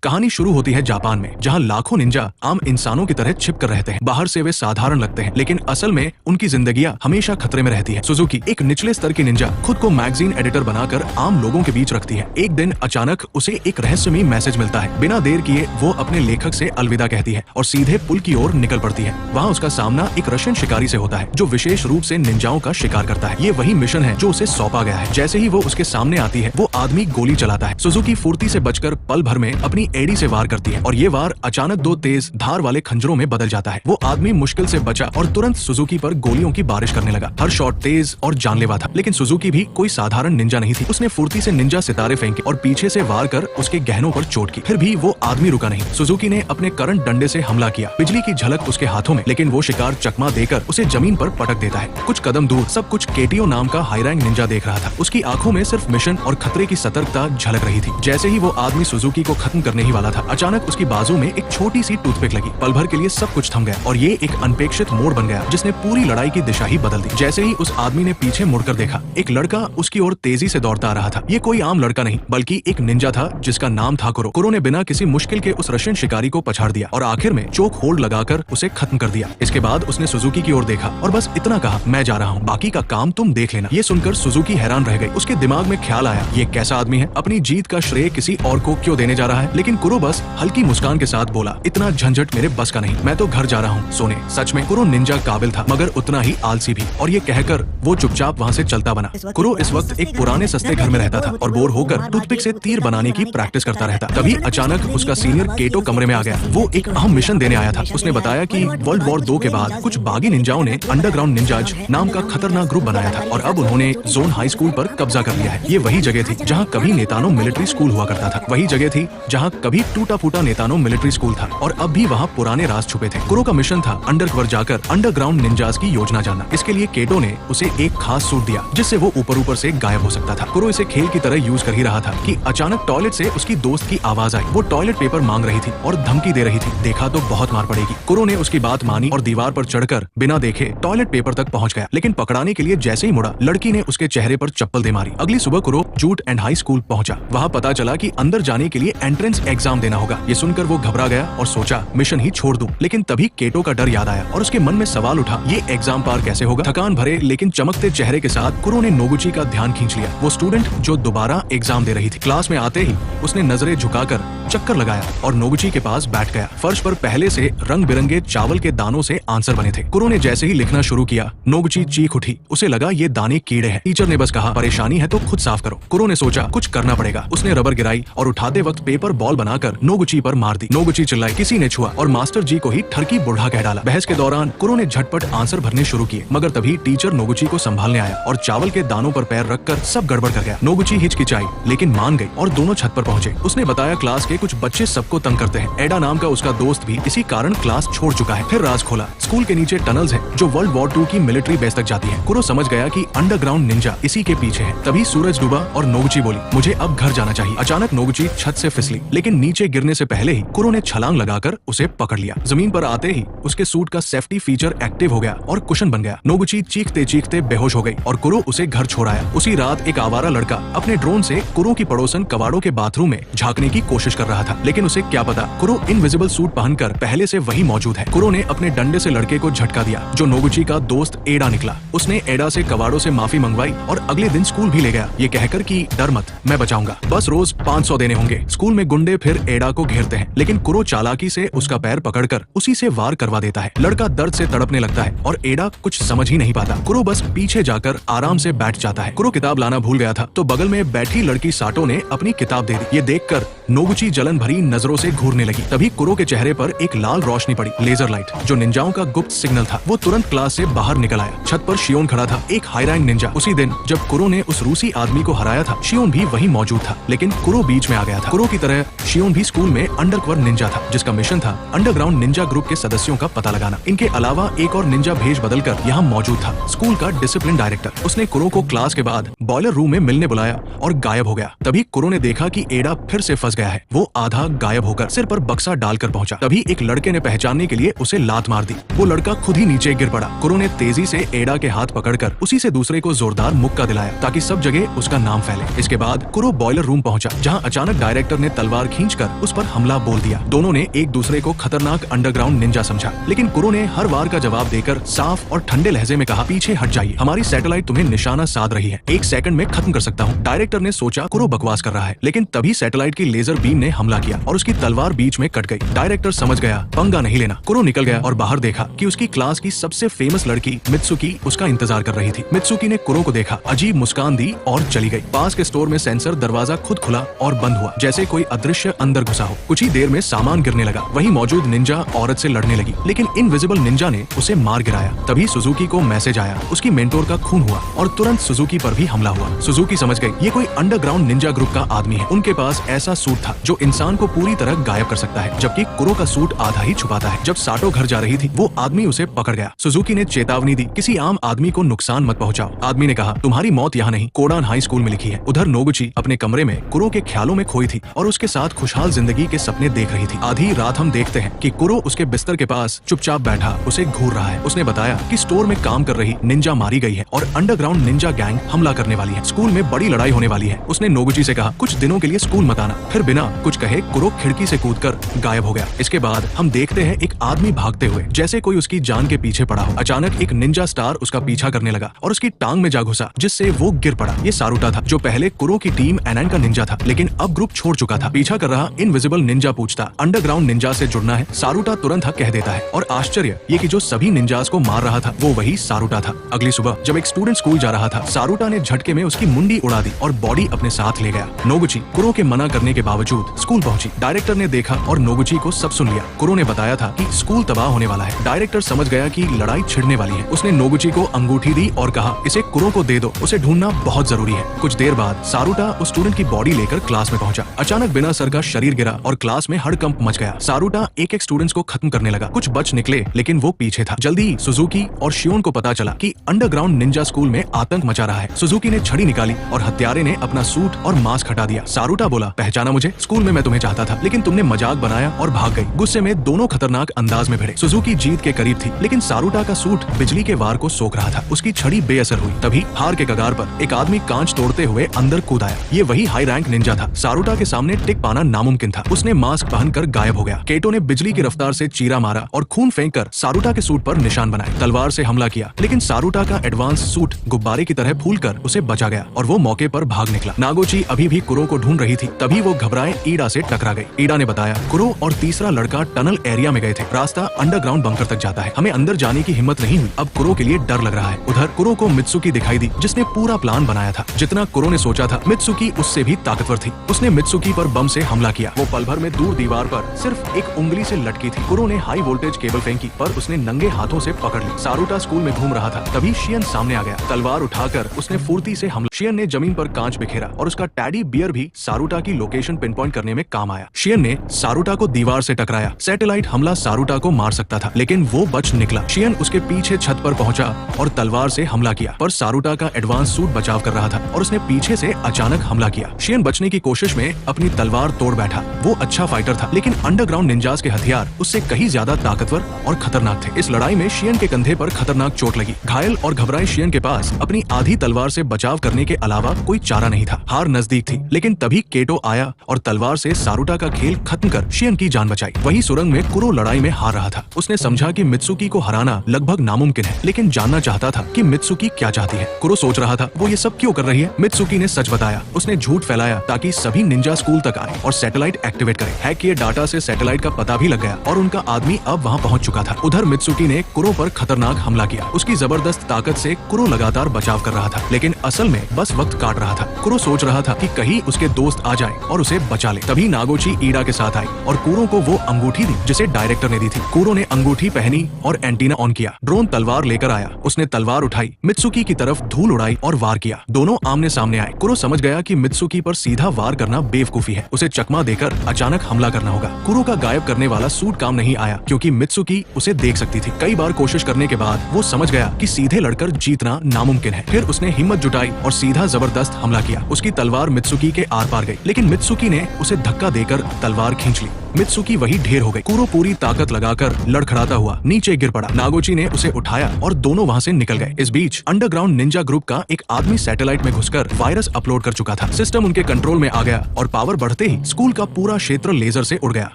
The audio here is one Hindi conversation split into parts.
कहानी शुरू होती है जापान में, जहां लाखों निंजा आम इंसानों की तरह छिप कर रहते हैं। बाहर से वे साधारण लगते हैं, लेकिन असल में उनकी जिंदगियां हमेशा खतरे में रहती है। सुजुकी, एक निचले स्तर की निंजा, खुद को मैगजीन एडिटर बनाकर आम लोगों के बीच रखती है। एक दिन अचानक उसे एक रहस्यमयी मैसेज मिलता है। बिना देर किए वो अपने लेखक से अलविदा कहती है और सीधे पुल की ओर निकल पड़ती है। वहाँ उसका सामना एक रशियन शिकारी से होता है, जो विशेष रूप से निंजाओं का शिकार करता है। ये वही मिशन है जो उसे सौंपा गया है। जैसे ही वो उसके सामने आती है, वो आदमी गोली चलाता है। सुजुकी फुर्ती से बचकर पल भर में अपनी एड़ी से वार करती है और ये वार अचानक दो तेज धार वाले खंजरों में बदल जाता है। वो आदमी मुश्किल से बचा और तुरंत सुजुकी पर गोलियों की बारिश करने लगा। हर शॉट तेज और जानलेवा था, लेकिन सुजुकी भी कोई साधारण निंजा नहीं थी। उसने फुर्ती से निंजा सितारे फेंके और पीछे से वार कर उसके गहनों पर चोट की। फिर भी वो आदमी रुका नहीं। सुजुकी ने अपने करंट डंडे से हमला किया। बिजली की झलक उसके हाथों में, लेकिन वो शिकार चकमा देकर उसे जमीन पर पटक देता है। कुछ कदम दूर सब कुछ केटियो नाम का हाई रैंक निंजा देख रहा था। उसकी आंखों में सिर्फ मिशन और खतरे की सतर्कता झलक रही थी। जैसे ही वो आदमी सुजुकी को खत्म करने ही वाला था, अचानक उसकी बाजू में एक छोटी सी टूथपिक लगी। पल भर के लिए सब कुछ थम गया और ये एक अनपेक्षित मोड़ बन गया, जिसने पूरी लड़ाई की दिशा ही बदल दी। जैसे ही उस आदमी ने पीछे मुड़कर देखा, एक लड़का उसकी ओर तेजी से दौड़ता आ रहा था। ये कोई आम लड़का नहीं, बल्कि एक निंजा था जिसका नाम था कुरो। कुरो ने बिना किसी मुश्किल के उस रशियन शिकारी को पछाड़ दिया और आखिर में चोक होल्ड लगाकर उसे खत्म कर दिया। इसके बाद उसने सुजुकी की ओर देखा और बस इतना कहा, मैं जा रहा हूँ, बाकी का काम तुम देख लेना। ये सुनकर सुजुकी हैरान रह गई। उसके दिमाग में ख्याल आया, ये कैसा आदमी है, अपनी जीत का श्रेय किसी और को क्यों देने जा रहा है। लेकिन कुरो बस हल्की मुस्कान के साथ बोला, इतना झंझट मेरे बस का नहीं, मैं तो घर जा रहा हूँ सोने। सच में कुरो निंजा काबिल था, मगर उतना ही आलसी भी। और ये कहकर वो चुपचाप वहाँ से चलता बना। कुरो इस वक्त एक पुराने सस्ते घर में रहता था और बोर होकर टूथपिक से तीर बनाने की प्रैक्टिस करता रहता। तभी अचानक उसका सीनियर केटो कमरे में आ गया। वो एक अहम मिशन देने आया था। उसने बताया कि वर्ल्ड वॉर 2 के बाद कुछ बागी निंजाओं ने अंडरग्राउंड निंजाज नाम का खतरनाक ग्रुप बनाया था और अब उन्होंने जोन हाई स्कूल पर कब्जा कर लिया है। ये वही जगह थी जहाँ कभी नेतानो मिलिट्री स्कूल हुआ करता था। वही जगह थी जहाँ कभी टूटा फूटा नेतानो मिलिट्री स्कूल था और अब भी वहाँ पुराने राज छुपे थे। कुरो का मिशन था अंडरकवर जाकर अंडरग्राउंड निंजाज की योजना जानना। इसके लिए केटो ने उसे एक खास सूट दिया, जिससे वो ऊपर से गायब हो सकता था। कुरो इसे खेल की तरह यूज कर ही रहा था कि अचानक टॉयलेट से उसकी दोस्त की आवाज आई। वो टॉयलेट पेपर मांग रही थी और धमकी दे रही थी, देखा तो बहुत मार पड़ेगी। कुरो ने उसकी बात मानी और दीवार पर चढ़कर बिना देखे टॉयलेट पेपर तक पहुंच गया। लेकिन पकड़ाने के लिए जैसे ही मुड़ा, लड़की ने उसके चेहरे पर चप्पल दे मारी। अगली सुबह कुरो जूट एंड हाई स्कूल पहुंचा। वहाँ पता चला कि अंदर जाने के लिए एंट्रेंस एग्जाम देना होगा। ये सुनकर वो घबरा गया और सोचा मिशन ही छोड़ दूं। लेकिन तभी केटो का डर याद आया और उसके मन में सवाल उठा, ये एग्जाम पार कैसे होगा। थकान भरे लेकिन चमकते चेहरे के साथ कुरो ने नोगुची का ध्यान खींच लिया। वो स्टूडेंट जो दोबारा एग्जाम दे रही थी। क्लास में आते ही उसने नजरें झुकाकर चक्कर लगाया और नोगुची के पास बैठ गया। फर्श पर पहले से रंग बिरंगे चावल के दानों से आंसर बने थे। कुरो ने जैसे ही लिखना शुरू किया, नोगुची चीख उठी। उसे लगा ये दाने कीड़े हैं। टीचर ने बस कहा, परेशानी है तो खुद साफ करो। कुरो ने सोचा कुछ करना पड़ेगा। उसने रबर गिराई और उठाते वक्त पेपर बॉल बनाकर नोगुची पर मार दी। नोगुची चिल्लाई, किसी ने छुआ और मास्टर जी को ही ठरकी बुढ़ा कह डाला। बहस के दौरान कुरो ने झटपट आंसर भरने शुरू किए, मगर तभी टीचर नोगुची को संभालने आया और चावल के दानों पर पैर रखकर सब गड़बड़ कर गया। नोगुची हिचकिचाई लेकिन मान गई और दोनों छत पर पहुंचे। उसने बताया क्लास के कुछ बच्चे सबको तंग करते हैं। एडा नाम का उसका दोस्त भी इसी कारण क्लास छोड़ चुका है। फिर राज खोला, स्कूल के नीचे टनल्स हैं जो वर्ल्ड वॉर 2 की मिलिट्री बेस तक जाती है। कुरो समझ गया कि अंडरग्राउंड निंजा इसी के पीछे है। तभी सूरज डूबा और नोगुची बोली, मुझे अब घर जाना चाहिए। अचानक नोगुची छत से फिसली, लेकिन नीचे गिरने से पहले ही कुरो ने छलांग लगाकर उसे पकड़ लिया। जमीन पर आते ही उसके सूट का सेफ्टी फीचर एक्टिव हो गया और कुशन बन गया। नोगुची चीखते चीखते बेहोश हो गई और कुरो उसे घर छोड़ आया। उसी रात एक आवारा लड़का अपने ड्रोन से कुरो की पड़ोसन कबाड़ों के बाथरूम में झांकने की कोशिश कर रहा था, लेकिन उसे क्या पता कुरो इनविजिबल सूट पहनकर पहले से वही मौजूद है। कुरो ने अपने डंडे से लड़के को झटका दिया, जो नोगुची का दोस्त एडा निकला। उसने एडा से कबाड़ों से माफी मंगवाई और अगले दिन स्कूल भी ले गया, ये कहकर कि डर मत, मैं बचाऊंगा, बस रोज 500 देने होंगे। स्कूल में गुंडे फिर एडा को घेरते हैं, लेकिन कुरो चालाकी से उसका पैर पकड़कर उसी से वार करवा देता है। लड़का दर्द से तड़पने लगता है और एडा कुछ समझ ही नहीं पाता। कुरो बस पीछे जाकर आराम से बैठ जाता है। कुरो किताब लाना भूल गया था तो बगल में बैठी लड़की साटो ने अपनी किताब दे दी। ये देखकर नोगुची जलन भरी नजरों से घूरने लगी। तभी कुरो के चेहरे पर एक लाल रोशनी पड़ी, लेजर लाइट, जो निंजाओं का गुप्त सिग्नल था। वो तुरंत क्लास से बाहर निकल आया। छत पर शियोन खड़ा था, एक हाई रैंक निंजा। उसी दिन जब कुरो ने उस रूसी आदमी को हराया था, शियोन भी वहीं मौजूद था, लेकिन कुरो बीच में आ गया था। कुरो की तरह शियोन भी स्कूल में अंडरकवर निंजा था, जिसका मिशन था अंडरग्राउंड निंजा ग्रुप के सदस्यों का पता लगाना। इनके अलावा एक और निंजा भेष बदलकर यहाँ मौजूद था, स्कूल का डिसिप्लिन डायरेक्टर। उसने कुरो को क्लास के बाद बॉयलर रूम में मिलने बुलाया और गायब हो गया। तभी कुरो ने देखा कि एडा फिर से फंस गया है। वो आधा गायब होकर सिर पर बक्सा डालकर पहुंचा। तभी एक लड़के ने पहचानने के लिए उसे लात मार दी। वो लड़का खुद ही नीचे गिर पड़ा। कुरो ने तेजी से एडा के हाथ पकड़कर उसी से दूसरे को जोरदार मुक्का दिलाया ताकि सब जगह उसका नाम फैले। इसके बाद कुरो बॉयलर रूम पहुंचा, जहां अचानक डायरेक्टर ने तलवार खींचकर उस पर हमला बोल दिया। दोनों ने एक दूसरे को खतरनाक अंडरग्राउंड निंजा समझा, लेकिन कुरो ने हर वार का जवाब देकर साफ और ठंडे लहजे में कहा, पीछे हट जाइए, हमारी सैटेलाइट तुम्हें निशाना साध रही है, 1 सेकंड में खत्म कर सकता हूँ। डायरेक्टर ने सोचा कुरो बकवास कर रहा है, लेकिन तभी सैटेलाइट की लेजर बीम ने हमला किया और उसकी तलवार बीच में कट गई। डायरेक्टर समझ गया पंगा नहीं लेना। कुरो निकल गया और बाहर देखा कि उसकी क्लास की सबसे फेमस लड़की मित्सुकी उसका इंतजार कर रही थी। मित्सुकी ने कुरो को देखा, अजीब मुस्कान दी और चली गई। पास के स्टोर में सेंसर दरवाजा खुद खुला और बंद हुआ, जैसे कोई अदृश्य अंदर घुसा हो। कुछ ही देर में सामान गिरने लगा। वहीं मौजूद निंजा औरत से लड़ने लगी, लेकिन इनविजिबल निंजा ने उसे मार गिराया। तभी सुजुकी को मैसेज आया, उसकी मेंटोर का खून हुआ और तुरंत सुजुकी पर भी हमला हुआ। सुजुकी समझ गई ये कोई अंडरग्राउंड निंजा ग्रुप का आदमी है। उनके पास ऐसा सूट था जो इंसान को पूरी तरह गायब कर सकता है, जबकि कुरो का सूट आधा ही छुपाता है। जब साटो घर जा रही थी, वो आदमी उसे पकड़ गया। सुजुकी ने चेतावनी दी, किसी आम आदमी को नुकसान मत पहुंचाओ। आदमी ने कहा, तुम्हारी मौत यहाँ नहीं, कोडान हाई स्कूल में लिखी है। उधर नोगुची अपने कमरे में कुरो के ख्यालों में खोई थी और उसके साथ खुशहाल जिंदगी के सपने देख रही थी। आधी रात हम देखते हैं कि कुरो उसके बिस्तर के पास चुपचाप बैठा उसे घूर रहा है। उसने बताया कि स्टोर में काम कर रही निंजा मारी गई है और अंडरग्राउंड निंजा गैंग हमला करने वाली है। स्कूल में बड़ी लड़ाई होने वाली है। उसने नोगुची से कहा, कुछ दिनों के लिए स्कूल मत आना। फिर बिना कुछ कहे कुरो खिड़की से कूदकर गायब हो गया। इसके बाद हम देखते हैं एक आदमी भागते हुए, जैसे कोई उसकी जान के पीछे पड़ा हो। अचानक एक निंजा स्टार उसका पीछा करने लगा और उसकी टांग में जा घुसा, जिससे वो गिर पड़ा। ये सारुटा था, जो पहले कुरो की टीम एनएन का निंजा था, लेकिन अब ग्रुप छोड़ चुका था। पीछा कर रहा इनविजिबल निंजा पूछता, अंडरग्राउंड निंजा से जुड़ना है? सारुटा तुरंत हाँ कह देता है और आश्चर्य ये कि जो सभी निंजास को मार रहा था वो वही सारुटा था। अगली सुबह जब एक स्टूडेंट स्कूल जा रहा था, सारुटा ने झटके में उसकी मुंडी उड़ा दी और बॉडी अपने साथ ले गया। नोगुची कुरो के मना करने के बावजूद स्कूल पहुंची। डायरेक्टर ने देखा और नोगुची को सब सुन लिया। कुरो ने बताया था कि स्कूल तबाह होने वाला है। डायरेक्टर समझ गया कि लड़ाई छिड़ने वाली है। उसने नोगुची को अंगूठी दी और कहा, इसे कुरो को दे दो, उसे ढूंढना बहुत जरूरी है। कुछ देर बाद सारुटा उस स्टूडेंट की बॉडी लेकर क्लास में पहुंचा। अचानक बिना सर का शरीर गिरा और क्लास में हड़कंप मच गया। सारुटा एक एक स्टूडेंट्स को खत्म करने लगा। कुछ बच निकले, लेकिन वो पीछे था। जल्दी सुजुकी और शियोन को पता चला कि अंडरग्राउंड निंजा स्कूल में आतंक मचा रहा है। सुजुकी ने छड़ी निकाली और हत्यारे ने अपना सूट और मास्क हटा दिया। सारुटा बोला, पहचाना मुझे? स्कूल में मैं तुम्हें चाहता था, लेकिन तुमने मजाक बनाया और भाग गई। गुस्से में दोनों खतरनाक अंदाज में भिड़े। सुजुकी जीत के करीब थी, लेकिन सारुटा का सूट बिजली के वार को सोख रहा था। उसकी छड़ी बेअसर हुई। तभी हार के कगार पर एक आदमी कांच तोड़ते हुए अंदर कूद आया। ये वही हाई रैंक निंजा था। सारुटा के सामने टिक पाना नामुमकिन था। उसने मास्क पहनकर गायब हो गया। केटो ने बिजली की रफ्तार से चीरा मारा और खून फेंककर सारुटा के सूट पर निशान बनाए। तलवार से हमला किया, लेकिन सारुटा का एडवांस सूट गुब्बारे की तरह फूलकर उसे बचा गया और वो मौके पर भाग निकला। नागोची अभी भी कुरो को ढूंढ रही थी। तभी वो घबराए ईडा से टकरा गई। ईडा ने बताया, कुरो और तीसरा लड़का टनल एरिया में गए थे। रास्ता अंडरग्राउंड बंकर तक जाता है। हमें अंदर जाने की हिम्मत नहीं हुई। अब कुरो के लिए डर लग रहा है। उधर कुरो को मित्सुकी दिखाई दी, जिसने पूरा प्लान बनाया था। जितना कुरो ने सोचा था, मित्सुकी उससे भी ताकतवर थी। उसने मित्सुकी पर बम से हमला किया। वो पल भर में दूर दीवार पर सिर्फ एक उंगली से लटकी थी। कुरो ने हाई वोल्टेज केबल फेंकी, पर उसने नंगे हाथों से पकड़ ली। सारुटा स्कूल में घूम रहा था। तभी शियन सामने आ गया। तलवार उठाकर उसने फुर्ती से हमला। शियन ने जमीन पर कांच बिखेरा और उसका टैडी बियर भी सारुटा की लोकेशन पिन पॉइंट करने में काम आया। शियन ने सारुटा को दीवार से टकराया। सैटेलाइट हमला सारुटा को मार सकता था, लेकिन वो बच निकला। शियन उसके पीछे छत पर पहुंचा और तलवार से हमला किया, पर सारुटा का एडवांस सूट बचाव कर रहा था और उसने पीछे से अचानक हमला किया। शियन बचने की कोशिश में अपनी तलवार तोड़ बैठा। वो अच्छा फाइटर था, लेकिन अंडरग्राउंड निंजास के हथियार उससे कहीं ज्यादा ताकतवर और खतरनाक थे। इस लड़ाई में शियन के कंधे पर खतरनाक चोट लगी। घायल और घबराए शियन के पास अपनी आधी तलवार से बचाव करने के अलावा कोई चारा नहीं था। हार नजदीक थी, लेकिन तभी केटो आया और तलवार से सारुटा का खेल खत्म कर शियन की जान बचाई। वहीं सुरंग में कुरो लड़ाई में हार रहा था। उसने समझा कि मित्सुकी को हराना लगभग नामुमकिन है, लेकिन जानना चाहता था कि मित्सुकी क्या चाहती है। कुरो सोच रहा था, वो ये सब क्यों कर रही है? मित्सुकी ने सच बताया। उसने झूठ फैलाया ताकि सभी निंजा स्कूल तक आए और सैटेलाइट एक्टिवेट करे। हैक किए डाटा से सैटेलाइट का पता भी लग गया और उनका आदमी अब वहां पहुंच चुका था। उधर मित्सुकी ने कुरो पर खतरनाक हमला किया। उसकी जबरदस्त ताकत से कुरो लगातार बचाव कर रहा था, लेकिन असल में बस वक्त काट रहा था। कुरो सोच रहा था कि कहीं उसके दोस्त आ जाए और उसे बचा ले। तभी नागोची ईडा के साथ आई और कुरो को वो अंगूठी दी जिसे डायरेक्टर ने दी थी। कुरो ने अंगूठी पहनी और एंटीना ऑन किया। ड्रोन तलवार लेकर आया। उसने तलवार उठाई, मित्सुकी की तरफ धूल उड़ाई और वार किया। दोनों आमने सामने आए। कुरो समझ गया कि मित्सुकी पर सीधा वार करना बेवकूफी है। उसे चकमा देकर अचानक हमला करना होगा। कुरो का गायब करने वाला सूट काम नहीं आया, क्योंकि मित्सुकी उसे देख सकती थी। कई बार कोशिश करने के बाद वो समझ गया कि सीधे लड़कर जीतना नामुमकिन है। फिर उसने हिम्मत जुटाई और सीधा जबरदस्त हमला किया। उसकी तलवार मित्सुकी के आर पार गई, लेकिन मित्सुकी ने उसे धक्का देकर तलवार खींच ली। मित्सुकी वही ढेर हो गई। कूरो पूरी ताकत लगाकर लड़खड़ाता हुआ नीचे गिर पड़ा। नागोची ने उसे उठाया और दोनों वहाँ से निकल गए। इस बीच अंडरग्राउंड निंजा ग्रुप का एक आदमी सैटेलाइट में घुसकर वायरस अपलोड कर चुका था। सिस्टम उनके कंट्रोल में आ गया और पावर बढ़ते ही स्कूल का पूरा क्षेत्र लेजर से उड़ गया।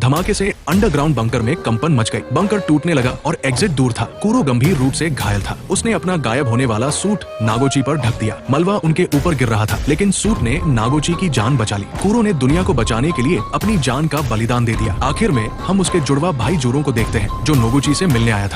धमाके से अंडरग्राउंड बंकर में कंपन मच गई। बंकर टूटने लगा और एग्जिट दूर था। कूरो गंभीर रूप से घायल था। उसने अपना गायब होने वाला सूट नागोची पर ढक दिया। मलबा उनके ऊपर गिर रहा था, लेकिन सूट ने नागोची की जान बचा ली। कूरो ने दुनिया को बचाने के लिए अपनी जान का बलिदान दे दिया। आखिर में हम उसके जुड़वा भाई जोरो को देखते हैं, जो नोगुची से मिलने आया था।